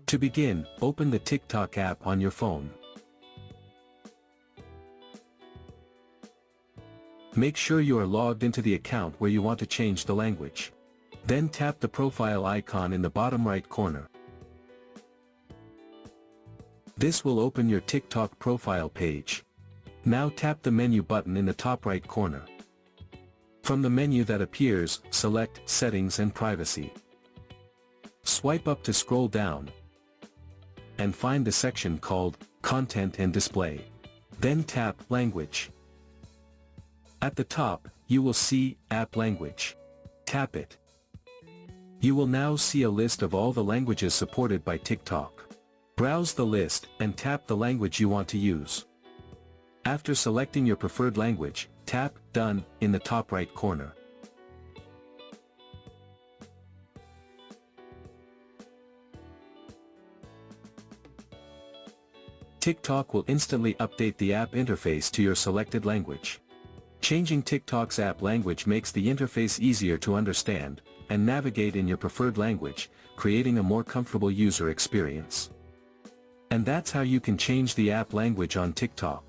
To begin, open the TikTok app on your phone. Make sure you are logged into the account where you want to change the language. Then tap the profile icon in the bottom right corner. This will open your TikTok profile page. Now tap the menu button in the top right corner. From the menu that appears, select Settings and Privacy. Swipe up to scroll down and find the section called Content and Display. Then tap Language. At the top, you will see App Language. Tap it. You will now see a list of all the languages supported by TikTok. Browse the list and tap the language you want to use. After selecting your preferred language, tap Done in the top right corner. TikTok will instantly update the app interface to your selected language. Changing TikTok's app language makes the interface easier to understand and navigate in your preferred language, creating a more comfortable user experience. And that's how you can change the app language on TikTok.